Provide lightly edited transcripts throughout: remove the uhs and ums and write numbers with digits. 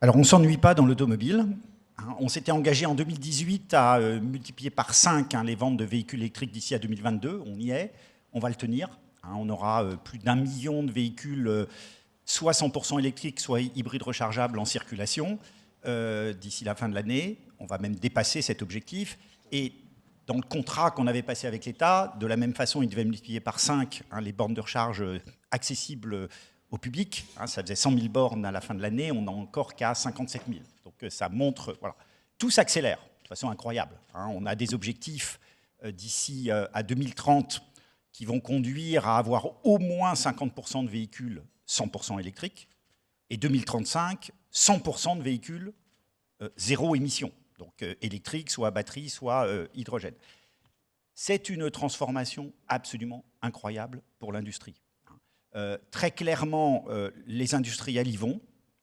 Alors, on ne s'ennuie pas dans l'automobile. On s'était engagé en 2018 à multiplier par 5 les ventes de véhicules électriques d'ici à 2022. On y est, on va le tenir. On aura plus d'1 million de véhicules, soit 100% électriques, soit hybrides rechargeables en circulation d'ici la fin de l'année. On va même dépasser cet objectif. Et dans le contrat qu'on avait passé avec l'État, de la même façon, il devait multiplier par 5 les bornes de recharge accessibles au public. Ça faisait 100 000 bornes à la fin de l'année, on n'a encore qu'à 57 000. Donc ça montre, voilà, tout s'accélère de façon incroyable. On a des objectifs d'ici à 2030 qui vont conduire à avoir au moins 50% de véhicules 100% électriques, et 2035, 100% de véhicules zéro émission, donc électriques, soit à batterie, soit hydrogène. C'est une transformation absolument incroyable pour l'industrie. Très clairement, les industriels y vont,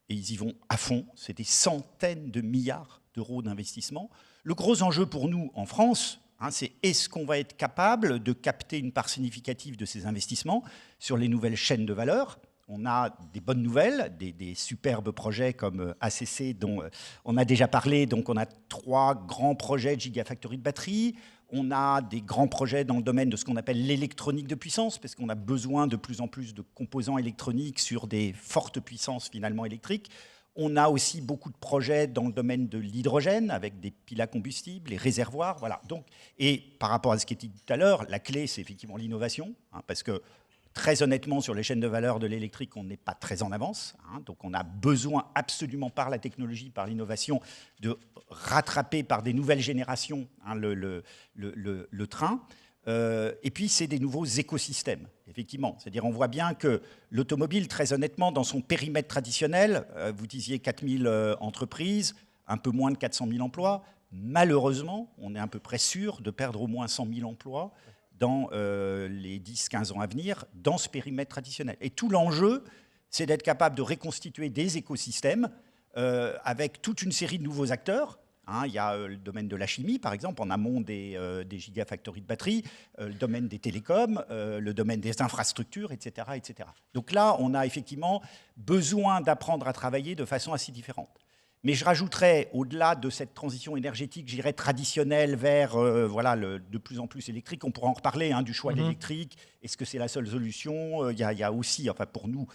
et ils y vont à fond. C'est des centaines de milliards d'euros d'investissement. Le gros enjeu pour nous en France, c'est est-ce qu'on va être capable de capter une part significative de ces investissements sur les nouvelles chaînes de valeur. On a des bonnes nouvelles, des superbes projets comme ACC dont on a déjà parlé. Donc on a 3 grands projets de gigafactory de batterie. On a des grands projets dans le domaine de ce qu'on appelle l'électronique de puissance, parce qu'on a besoin de plus en plus de composants électroniques sur des fortes puissances finalement électriques. On a aussi beaucoup de projets dans le domaine de l'hydrogène, avec des piles à combustible, les réservoirs. Voilà. Donc, et par rapport à ce qui était dit tout à l'heure, la clé, c'est effectivement l'innovation, parce que très honnêtement, sur les chaînes de valeur de l'électrique, on n'est pas très en avance. Donc on a besoin absolument par la technologie, par l'innovation, de rattraper par des nouvelles générations le train. Et puis, c'est des nouveaux écosystèmes, effectivement. C'est-à-dire, on voit bien que l'automobile, très honnêtement, dans son périmètre traditionnel, vous disiez 4000 entreprises, un peu moins de 400 000 emplois. Malheureusement, on est à peu près sûr de perdre au moins 100 000 emplois dans les 10-15 ans à venir, dans ce périmètre traditionnel. Et tout l'enjeu, c'est d'être capable de reconstituer des écosystèmes avec toute une série de nouveaux acteurs. Il y a le domaine de la chimie, par exemple, en amont des gigafactories de batterie, le domaine des télécoms, le domaine des infrastructures, etc., etc. Donc là, on a effectivement besoin d'apprendre à travailler de façon assez différente. Mais je rajouterais, au-delà de cette transition énergétique, j'irais traditionnelle vers voilà, de plus en plus électrique. On pourra en reparler du choix de l'électrique. Est-ce que c'est la seule solution? Il y a aussi, enfin pour nous,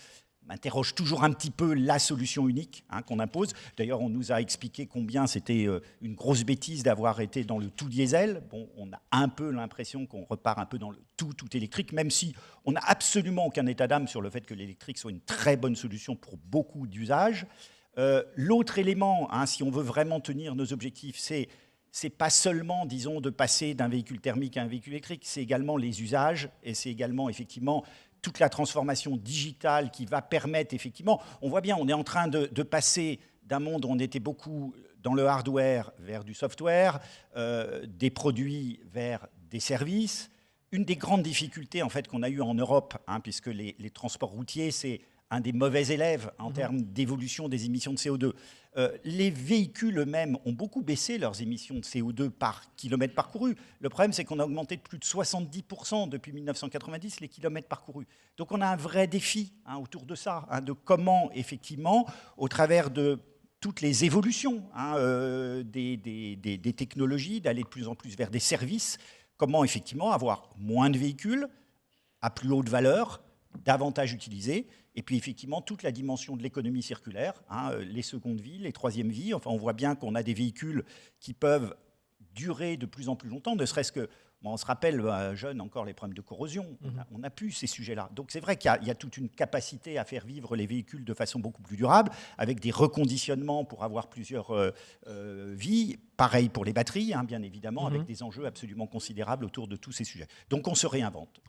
m'interroge toujours un petit peu la solution unique qu'on impose. D'ailleurs, on nous a expliqué combien c'était une grosse bêtise d'avoir été dans le tout diesel. Bon, on a un peu l'impression qu'on repart un peu dans le tout électrique, même si on n'a absolument aucun état d'âme sur le fait que l'électrique soit une très bonne solution pour beaucoup d'usages. L'autre élément, si on veut vraiment tenir nos objectifs, c'est pas seulement, disons, de passer d'un véhicule thermique à un véhicule électrique, c'est également les usages et c'est également, effectivement, toute la transformation digitale qui va permettre, effectivement, on voit bien, on est en train de passer d'un monde où on était beaucoup dans le hardware vers du software, des produits vers des services. Une des grandes difficultés, en fait, qu'on a eues en Europe, puisque les transports routiers, c'est un des mauvais élèves en termes d'évolution des émissions de CO2. Les véhicules eux-mêmes ont beaucoup baissé leurs émissions de CO2 par kilomètre parcouru. Le problème, c'est qu'on a augmenté de plus de 70% depuis 1990 les kilomètres parcourus. Donc on a un vrai défi autour de ça, de comment, effectivement, au travers de toutes les évolutions des technologies, d'aller de plus en plus vers des services, comment, effectivement, avoir moins de véhicules à plus haute valeur, davantage utilisés, et puis effectivement toute la dimension de l'économie circulaire, les secondes vies, les troisièmes vies. Enfin, on voit bien qu'on a des véhicules qui peuvent durer de plus en plus longtemps, ne serait-ce que, on se rappelle, jeune encore, les problèmes de corrosion, on n'a plus ces sujets-là. Donc c'est vrai qu'il y a toute une capacité à faire vivre les véhicules de façon beaucoup plus durable, avec des reconditionnements pour avoir plusieurs vies. Pareil pour les batteries, bien évidemment, avec des enjeux absolument considérables autour de tous ces sujets. Donc on se réinvente.